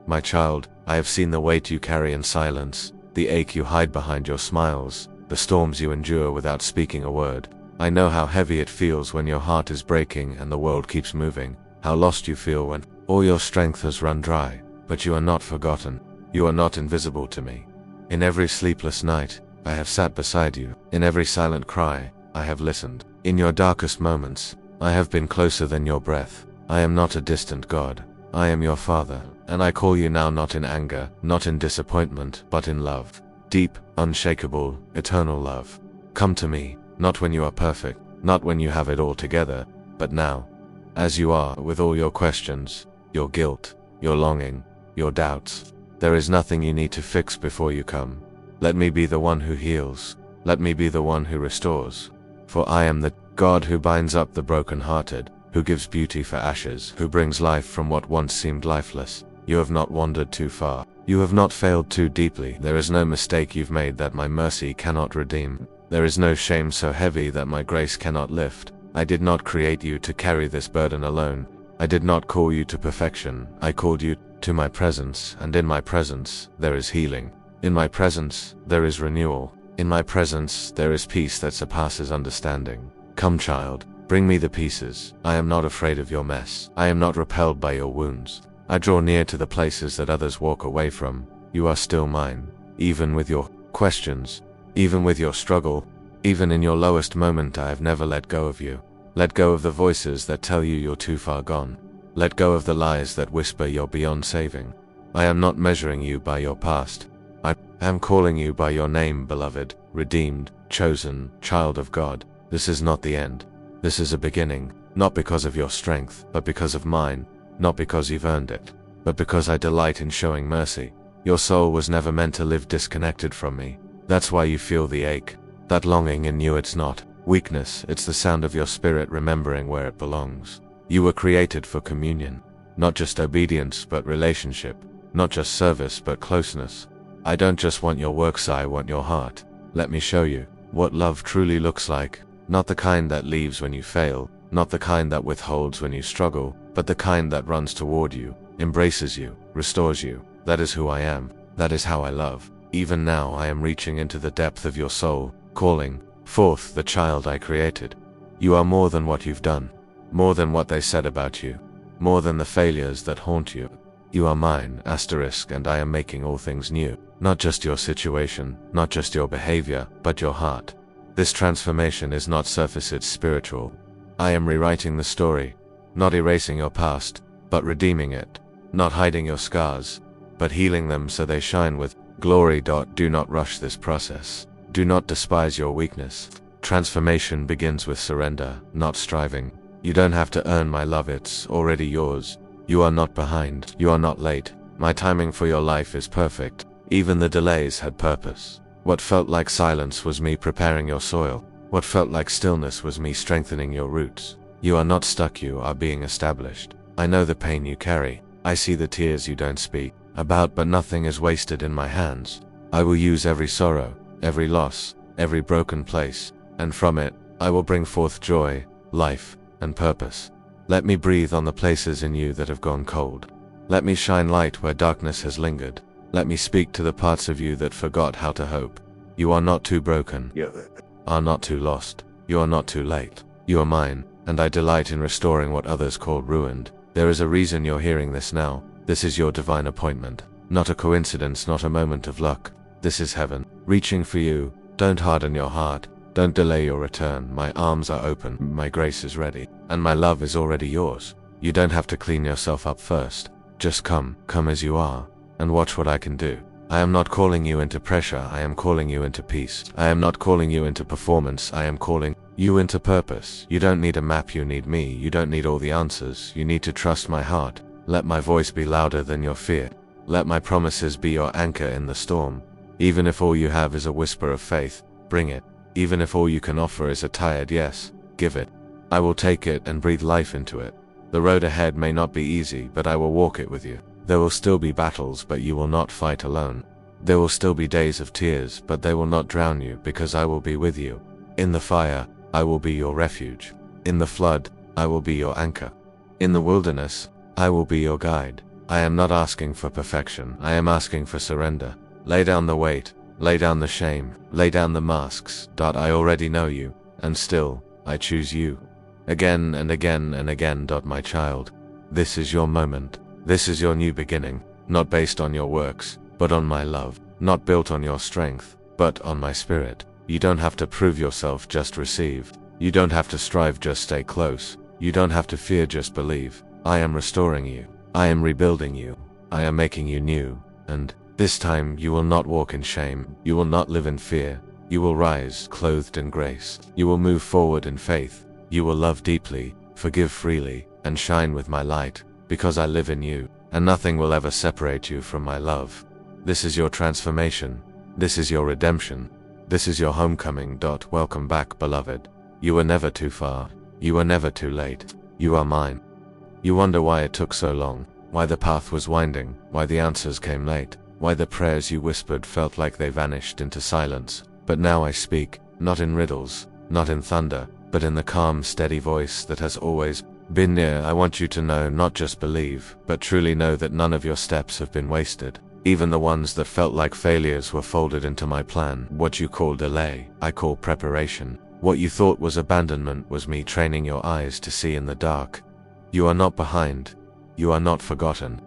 My child, I have seen the weight you carry in silence, the ache you hide behind your smiles, the storms you endure without speaking a word. I know how heavy it feels when your heart is breaking and the world keeps moving, how lost you feel when all your strength has run dry. But you are not forgotten. You are not invisible to me. In every sleepless night, I have sat beside you. In every silent cry, I have listened. In your darkest moments, I have been closer than your breath. I am not a distant God. I am your Father, and I call you now not in anger, not in disappointment, but in love. Deep, unshakable, eternal love. Come to me, not when you are perfect, not when you have it all together, but now, as you are, with all your questions, your guilt, your longing, your doubts. There is nothing you need to fix before you come. Let me be the one who heals. Let me be the one who restores. For I am the God who binds up the broken-hearted, who gives beauty for ashes, who brings life from what once seemed lifeless. You have not wandered too far. You have not failed too deeply. There is no mistake you've made that my mercy cannot redeem. There is no shame so heavy that my grace cannot lift. I did not create you to carry this burden alone. I did not call you to perfection. I called you to my presence, and in my presence, there is healing. In my presence, there is renewal. In my presence, there is peace that surpasses understanding. Come, child, bring me the pieces. I am not afraid of your mess. I am not repelled by your wounds. I draw near to the places that others walk away from. You are still mine, even with your questions, even with your struggle, even in your lowest moment. I have never let go of you. Let go of the voices that tell you you're too far gone. Let go of the lies that whisper you're beyond saving. I am not measuring you by your past. I am calling you by your name, beloved, redeemed, chosen, child of God. This is not the end. This is a beginning, not because of your strength, but because of mine, not because you've earned it, but because I delight in showing mercy. Your soul was never meant to live disconnected from me. That's why you feel the ache, that longing in you. It's not weakness, it's the sound of your spirit remembering where it belongs. You were created for communion, not just obedience but relationship, not just service but closeness. I don't just want your works, I want your heart. Let me show you what love truly looks like, not the kind that leaves when you fail, not the kind that withholds when you struggle, but the kind that runs toward you, embraces you, restores you. That is who I am. That is how I love. Even now I am reaching into the depth of your soul, calling forth the child I created. You are more than what you've done, more than what they said about you, more than the failures that haunt you. You are mine, asterisk, and I am making all things new. Not just your situation, not just your behavior, but your heart. This transformation is not surface, it's spiritual. I am rewriting the story, not erasing your past, but redeeming it. Not hiding your scars, but healing them so they shine with glory. Do not rush this process. Do not despise your weakness. Transformation begins with surrender, not striving. You don't have to earn my love, it's already yours. You are not behind, you are not late. My timing for your life is perfect. Even the delays had purpose. What felt like silence was me preparing your soil. What felt like stillness was me strengthening your roots. You are not stuck, you are being established. I know the pain you carry. I see the tears you don't speak about, but nothing is wasted in my hands. I will use every sorrow, every loss, every broken place, and from it, I will bring forth joy, life, and purpose. Let me breathe on the places in you that have gone cold. Let me shine light where darkness has lingered. Let me speak to the parts of you that forgot how to hope. You are not too broken. Are not too lost. You are not too late. You are mine, and I delight in restoring what others call ruined. There is a reason you're hearing this now. This is your divine appointment. Not a coincidence, not a moment of luck. This is heaven, reaching for you. Don't harden your heart. Don't delay your return. My arms are open, my grace is ready, and my love is already yours. You don't have to clean yourself up first. Just come as you are, and watch what I can do. I am not calling you into pressure, I am calling you into peace. I am not calling you into performance, I am calling you into purpose. You don't need a map, you need me. You don't need all the answers, you need to trust my heart. Let my voice be louder than your fear. Let my promises be your anchor in the storm. Even if all you have is a whisper of faith, bring it. Even if all you can offer is a tired yes, give it. I will take it and breathe life into it. The road ahead may not be easy, but I will walk it with you. There will still be battles, but you will not fight alone. There will still be days of tears, but they will not drown you, because I will be with you. In the fire, I will be your refuge. In the flood, I will be your anchor. In the wilderness, I will be your guide. I am not asking for perfection, I am asking for surrender. Lay down the weight, lay down the shame, lay down the masks. I already know you, and still, I choose you. Again and again and again. My child. This is your moment. This is your new beginning, not based on your works, but on my love. Not built on your strength, but on my spirit. You don't have to prove yourself, just receive. You don't have to strive, just stay close. You don't have to fear, just believe. I am restoring you. I am rebuilding you. I am making you new. And this time you will not walk in shame. You will not live in fear. You will rise, clothed in grace. You will move forward in faith. You will love deeply, forgive freely, and shine with my light, because I live in you, and nothing will ever separate you from my love. This is your transformation. This is your redemption. This is your homecoming. Welcome back, beloved. You were never too far. You were never too late. You are mine. You wonder why it took so long, why the path was winding, why the answers came late, why the prayers you whispered felt like they vanished into silence. But now I speak, not in riddles, not in thunder, but in the calm, steady voice that has always been near. I want you to know, not just believe, but truly know that none of your steps have been wasted. Even the ones that felt like failures were folded into my plan. What you call delay, I call preparation. What you thought was abandonment was me training your eyes to see in the dark. You are not behind. You are not forgotten.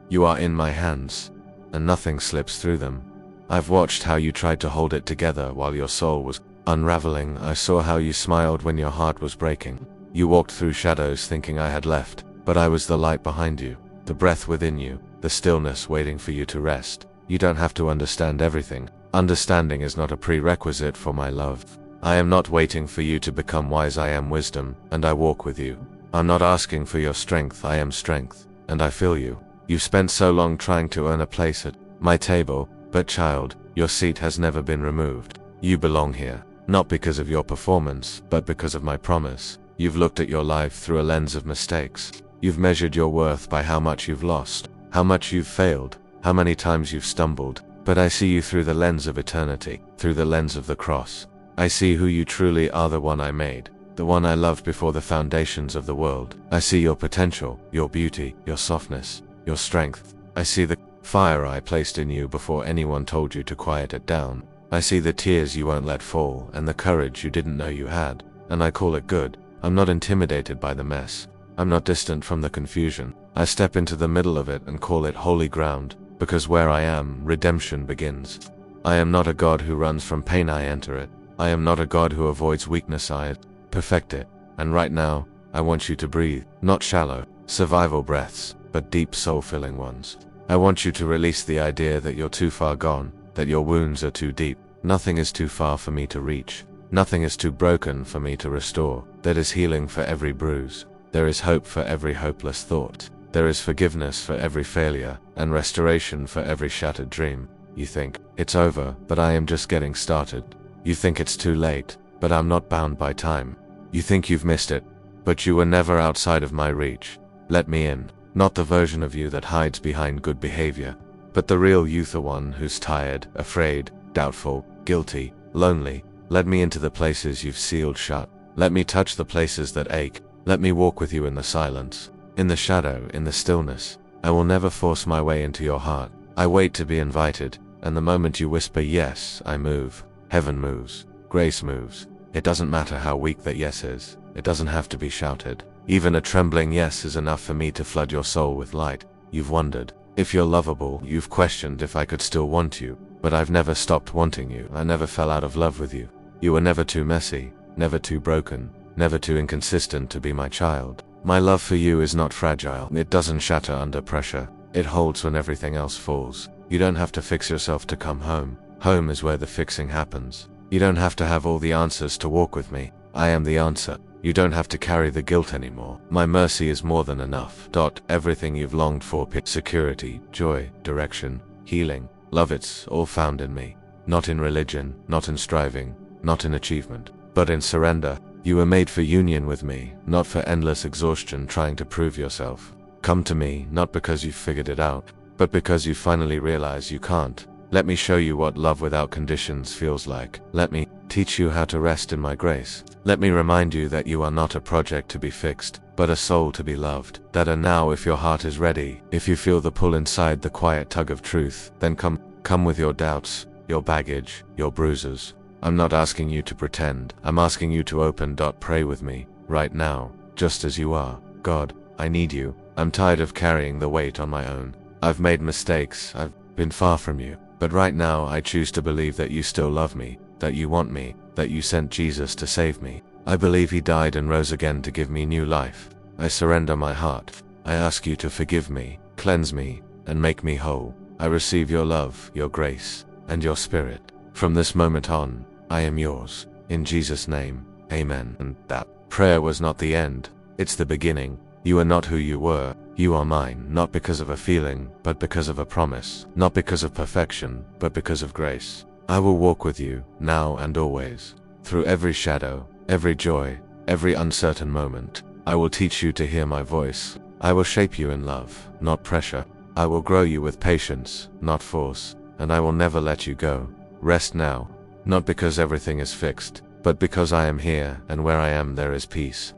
You are in my hands, and nothing slips through them. I've watched how you tried to hold it together while your soul was unraveling. I saw how you smiled when your heart was breaking. You walked through shadows thinking I had left, but I was the light behind you, the breath within you, the stillness waiting for you to rest. You don't have to understand everything. Understanding is not a prerequisite for my love. I am not waiting for you to become wise. I am wisdom, and I walk with you. I'm not asking for your strength. I am strength, and I feel you. You've spent so long trying to earn a place at my table, but child, your seat has never been removed. You belong here, not because of your performance, but because of my promise. You've looked at your life through a lens of mistakes. You've measured your worth by how much you've lost, how much you've failed, how many times you've stumbled. But I see you through the lens of eternity, through the lens of the cross. I see who you truly are, the one I made, the one I loved before the foundations of the world. I see your potential, your beauty, your softness, your strength. I see the fire I placed in you before anyone told you to quiet it down. I see the tears you won't let fall, and the courage you didn't know you had. And I call it good. I'm not intimidated by the mess. I'm not distant from the confusion. I step into the middle of it and call it holy ground, because where I am, redemption begins. I am not a God who runs from pain. I enter it. I am not a God who avoids weakness. I perfect it. And right now, I want you to breathe, not shallow, survival breaths, but deep soul-filling ones. I want you to release the idea that you're too far gone, that your wounds are too deep. Nothing is too far for me to reach. Nothing is too broken for me to restore. There is healing for every bruise. There is hope for every hopeless thought. There is forgiveness for every failure, and restoration for every shattered dream. You think it's over, but I am just getting started. You think it's too late, but I'm not bound by time. You think you've missed it, but you were never outside of my reach. Let me in. Not the version of you that hides behind good behavior, but the real you, the one who's tired, afraid, doubtful, guilty, lonely. Let me into the places you've sealed shut. Let me touch the places that ache. Let me walk with you in the silence, in the shadow, in the stillness. I will never force my way into your heart. I wait to be invited, and the moment you whisper yes, I move. Heaven moves. Grace moves. It doesn't matter how weak that yes is. It doesn't have to be shouted. Even a trembling yes is enough for me to flood your soul with light. You've wondered if you're lovable. You've questioned if I could still want you. But I've never stopped wanting you. I never fell out of love with you. You were never too messy, never too broken, never too inconsistent to be my child. My love for you is not fragile. It doesn't shatter under pressure. It holds when everything else falls. You don't have to fix yourself to come home. Home is where the fixing happens. You don't have to have all the answers to walk with me. I am the answer. You don't have to carry the guilt anymore. My mercy is more than enough. Everything you've longed for, security, joy, direction, healing, love, it's all found in me. Not in religion, not in striving, not in achievement, but in surrender. You were made for union with me, not for endless exhaustion trying to prove yourself. Come to me, not because you've figured it out, but because you finally realize you can't. Let me show you what love without conditions feels like. Let me teach you how to rest in my grace. Let me remind you that you are not a project to be fixed. but a soul to be loved. That are now, if your heart is ready, if you feel the pull inside, the quiet tug of truth, then come with your doubts, your baggage, your bruises. I'm not asking you to pretend. I'm asking you to open. Pray with me, right now, just as you are. God, I need you. I'm tired of carrying the weight on my own. I've made mistakes. I've been far from you. But right now I choose to believe that you still love me, that you want me, that you sent Jesus to save me. I believe he died and rose again to give me new life. I surrender my heart. I ask you to forgive me, cleanse me, and make me whole. I receive your love, your grace, and your spirit. From this moment on, I am yours. In Jesus' name, amen. And that prayer was not the end. It's the beginning. You are not who you were. You are mine, not because of a feeling, but because of a promise. Not because of perfection, but because of grace. I will walk with you, now and always. Through every shadow, every joy, every uncertain moment. I will teach you to hear my voice. I will shape you in love, not pressure. I will grow you with patience, not force. And I will never let you go. Rest now, not because everything is fixed, but because I am here, and where I am there is peace.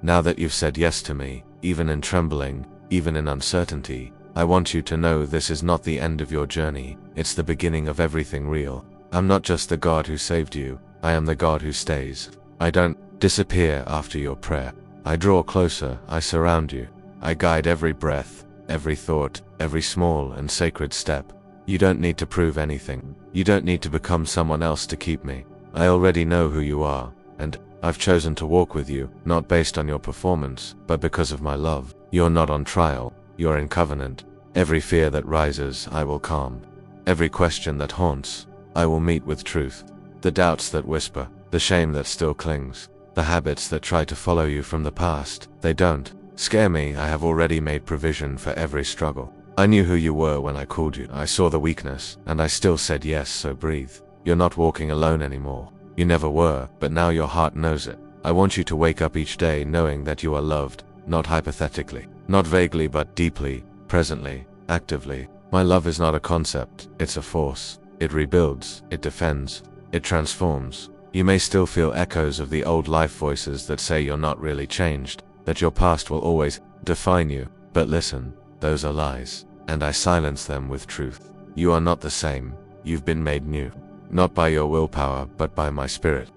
Now that you've said yes to me, even in trembling, even in uncertainty, I want you to know this is not the end of your journey. It's the beginning of everything real. I'm not just the God who saved you. I am the God who stays. I don't disappear after your prayer. I draw closer. I surround you. I guide every breath, every thought, every small and sacred step. You don't need to prove anything. You don't need to become someone else to keep me. I already know who you are, and I've chosen to walk with you, not based on your performance, but because of my love. You're not on trial, you're in covenant. Every fear that rises, I will calm. Every question that haunts, I will meet with truth. The doubts that whisper, the shame that still clings, the habits that try to follow you from the past, they don't scare me. I have already made provision for every struggle. I knew who you were when I called you. I saw the weakness, and I still said yes, so breathe. You're not walking alone anymore. You never were, but now your heart knows it. I want you to wake up each day knowing that you are loved, not hypothetically, not vaguely but deeply, presently, actively. My love is not a concept, it's a force. It rebuilds, it defends, it transforms. You may still feel echoes of the old life voices that say you're not really changed, that your past will always define you. But listen, those are lies, and I silence them with truth. You are not the same. You've been made new. Not by your willpower, but by my spirit.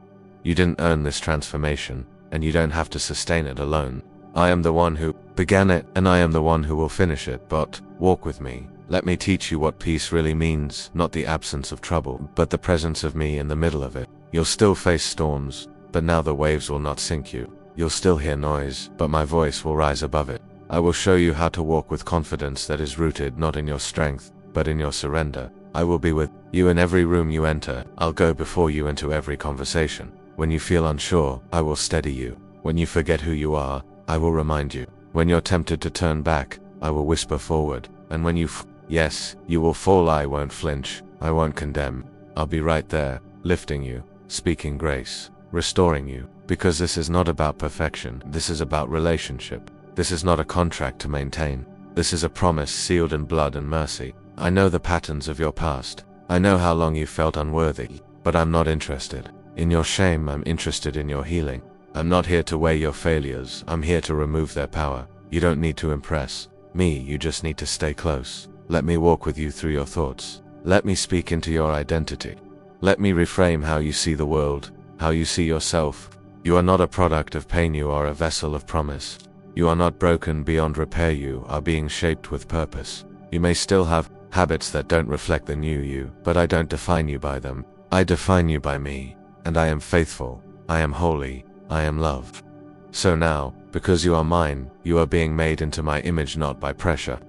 You didn't earn this transformation, and you don't have to sustain it alone. I am the one who began it, and I am the one who will finish it. But walk with me. Let me teach you what peace really means, not the absence of trouble, but the presence of me in the middle of it. You'll still face storms, but now the waves will not sink you. You'll still hear noise, but my voice will rise above it. I will show you how to walk with confidence that is rooted not in your strength, but in your surrender. I will be with you in every room you enter. I'll go before you into every conversation. When you feel unsure, I will steady you. When you forget who you are, I will remind you. When you're tempted to turn back, I will whisper forward. And when yes, you will fall, I won't flinch. I won't condemn. I'll be right there, lifting you, speaking grace, restoring you. Because this is not about perfection. This is about relationship. This is not a contract to maintain. This is a promise sealed in blood and mercy. I know the patterns of your past. I know how long you felt unworthy, but I'm not interested in your shame. I'm interested in your healing. I'm not here to weigh your failures. I'm here to remove their power. You don't need to impress me. You just need to stay close. Let me walk with you through your thoughts. Let me speak into your identity. Let me reframe how you see the world, how you see yourself. You are not a product of pain. You are a vessel of promise. You are not broken beyond repair. You are being shaped with purpose. You may still have habits that don't reflect the new you, but I don't define you by them. I define you by me, and I am faithful. I am holy. I am love. So now, because you are mine, you are being made into my image, not by pressure,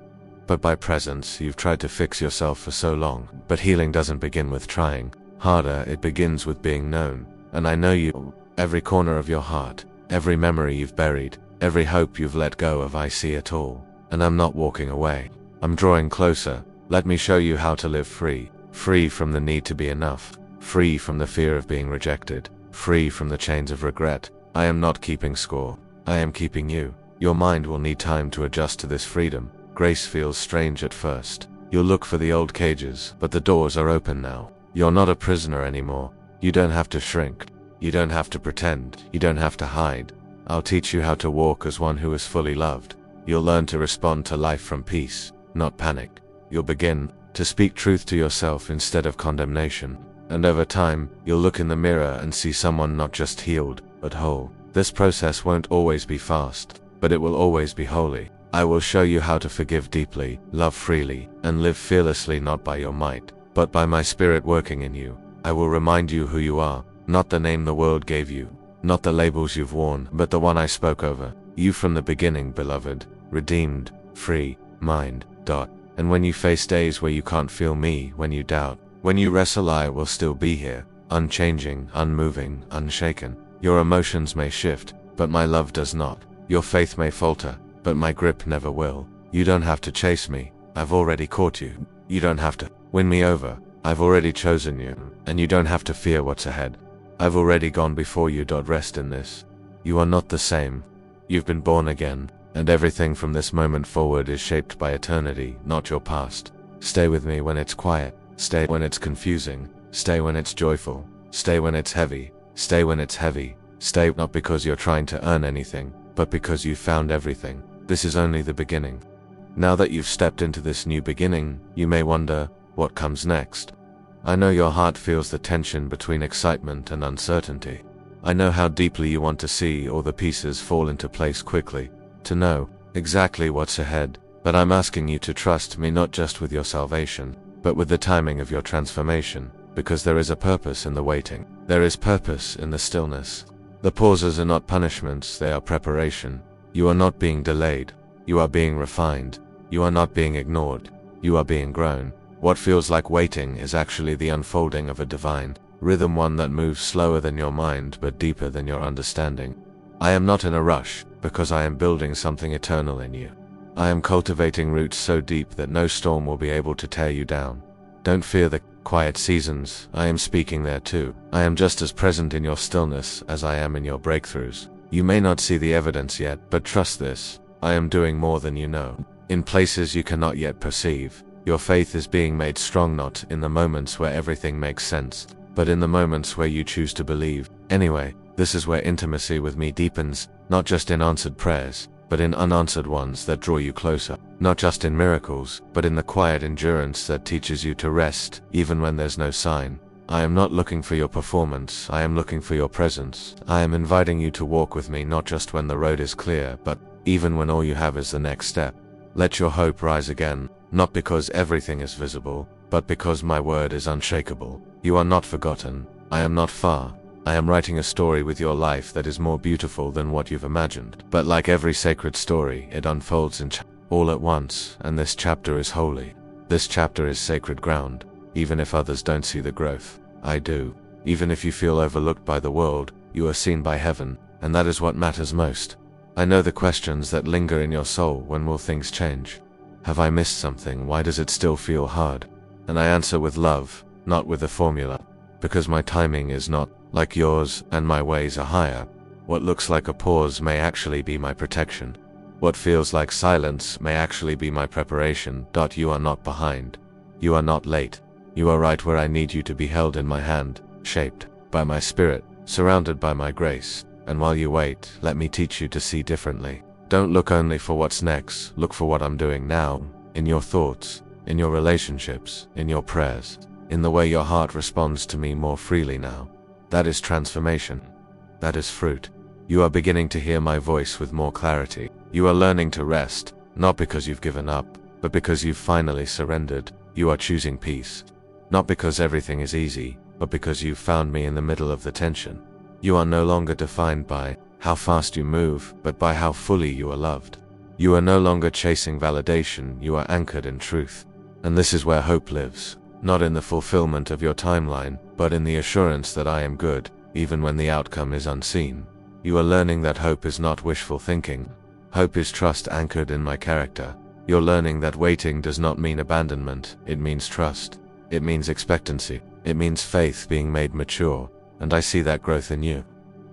but by presence. You've tried to fix yourself for so long, but healing doesn't begin with trying harder. It begins with being known. And I know you, every corner of your heart, every memory you've buried, every hope you've let go of. I see it all, and I'm not walking away. I'm drawing closer. Let me show you how to live free. Free from the need to be enough. Free from the fear of being rejected. Free from the chains of regret. I am not keeping score. I am keeping you. Your mind will need time to adjust to this freedom. Grace feels strange at first. You'll look for the old cages, but the doors are open now. You're not a prisoner anymore. You don't have to shrink. You don't have to pretend. You don't have to hide. I'll teach you how to walk as one who is fully loved. You'll learn to respond to life from peace, not panic. You'll begin to speak truth to yourself instead of condemnation. And over time, you'll look in the mirror and see someone not just healed, but whole. This process won't always be fast, but it will always be holy. I will show you how to forgive deeply, love freely, and live fearlessly, not by your might, but by my spirit working in you. I will remind you who you are, not the name the world gave you, not the labels you've worn, but the one I spoke over. You from the beginning, beloved, redeemed, free, mind. And when you face days where you can't feel me, when you doubt, when you wrestle, I will still be here, unchanging, unmoving, unshaken. Your emotions may shift, but my love does not. Your faith may falter, but my grip never will. You don't have to chase me, I've already caught you. You don't have to win me over, I've already chosen you. And you don't have to fear what's ahead. I've already gone before you. Rest in this. You are not the same. You've been born again, and everything from this moment forward is shaped by eternity, not your past. Stay with me when it's quiet. Stay when it's confusing. Stay when it's joyful. Stay when it's heavy. Stay when it's heavy. Stay not because you're trying to earn anything, but because you've found everything. This is only the beginning. Now that you've stepped into this new beginning, you may wonder, what comes next? I know your heart feels the tension between excitement and uncertainty. I know how deeply you want to see all the pieces fall into place quickly, to know exactly what's ahead, but I'm asking you to trust me, not just with your salvation, but with the timing of your transformation, because there is a purpose in the waiting. There is purpose in the stillness. The pauses are not punishments, they are preparation. You are not being delayed. You are being refined. You are not being ignored. You are being grown. What feels like waiting is actually the unfolding of a divine rhythm, one that moves slower than your mind but deeper than your understanding. I am not in a rush, because I am building something eternal in you. I am cultivating roots so deep that no storm will be able to tear you down. Don't fear the quiet seasons, I am speaking there too. I am just as present in your stillness as I am in your breakthroughs. You may not see the evidence yet, but trust this, I am doing more than you know. In places you cannot yet perceive, your faith is being made strong, not in the moments where everything makes sense, but in the moments where you choose to believe. Anyway, this is where intimacy with me deepens, not just in answered prayers, but in unanswered ones that draw you closer. Not just in miracles, but in the quiet endurance that teaches you to rest, even when there's no sign. I am not looking for your performance, I am looking for your presence. I am inviting you to walk with me, not just when the road is clear, but even when all you have is the next step. Let your hope rise again, not because everything is visible, but because my word is unshakable. You are not forgotten. I am not far. I am writing a story with your life that is more beautiful than what you've imagined. But like every sacred story, it unfolds in all at once, and this chapter is holy. This chapter is sacred ground. Even if others don't see the growth, I do. Even if you feel overlooked by the world, you are seen by heaven, and that is what matters most. I know the questions that linger in your soul. When will things change? Have I missed something? Why does it still feel hard? And I answer with love, not with a formula, because my timing is not like yours, and my ways are higher. What looks like a pause may actually be my protection. What feels like silence may actually be my preparation. You are not behind. You are not late. You are right where I need you to be, held in my hand, shaped by my spirit, surrounded by my grace. And while you wait, let me teach you to see differently. Don't look only for what's next, look for what I'm doing now, in your thoughts, in your relationships, in your prayers, in the way your heart responds to me more freely now. That is transformation. That is fruit. You are beginning to hear my voice with more clarity. You are learning to rest, not because you've given up, but because you've finally surrendered. You are choosing peace. Not because everything is easy, but because you've found me in the middle of the tension. You are no longer defined by how fast you move, but by how fully you are loved. You are no longer chasing validation, you are anchored in truth. And this is where hope lives, not in the fulfillment of your timeline, but in the assurance that I am good, even when the outcome is unseen. You are learning that hope is not wishful thinking. Hope is trust anchored in my character. You're learning that waiting does not mean abandonment, it means trust. It means expectancy. It means faith being made mature, and I see that growth in you.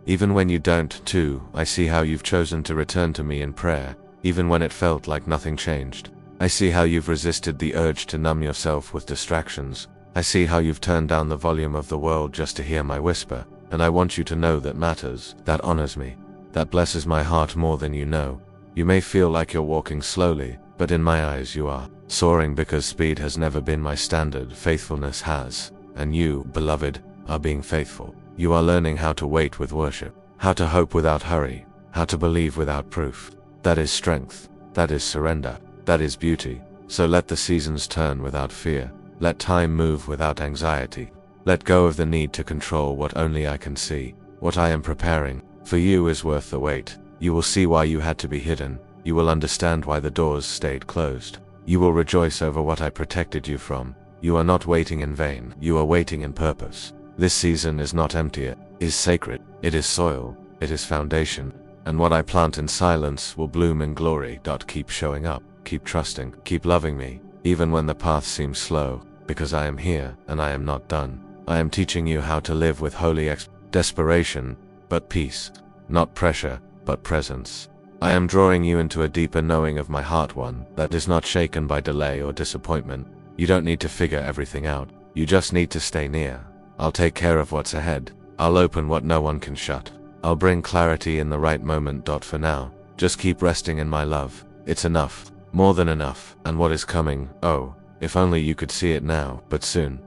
Even when you don't, too, I see how you've chosen to return to me in prayer, even when it felt like nothing changed. I see how you've resisted the urge to numb yourself with distractions. I see how you've turned down the volume of the world just to hear my whisper, and I want you to know that matters, that honors me. That blesses my heart more than you know. You may feel like you're walking slowly, but in my eyes you are soaring, because speed has never been my standard, faithfulness has. And you, beloved, are being faithful. You are learning how to wait with worship, how to hope without hurry, how to believe without proof. That is strength, that is surrender, that is beauty. So let the seasons turn without fear. Let time move without anxiety. Let go of the need to control what only I can see. What I am preparing for you is worth the wait. You will see why you had to be hidden. You will understand why the doors stayed closed. You will rejoice over what I protected you from. You are not waiting in vain. You are waiting in purpose. This season is not empty. It is sacred. It is soil. It is foundation. And what I plant in silence will bloom in glory. Keep showing up. Keep trusting. Keep loving me, even when the path seems slow, because I am here and I am not done. I am teaching you how to live with holy desperation, but peace. Not pressure, but presence. I am drawing you into a deeper knowing of my heart, one that is not shaken by delay or disappointment. You don't need to figure everything out. You just need to stay near. I'll take care of what's ahead. I'll open what no one can shut. I'll bring clarity in the right moment. For now, just keep resting in my love. It's enough. More than enough. And what is coming, oh, if only you could see it now, but soon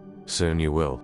you will.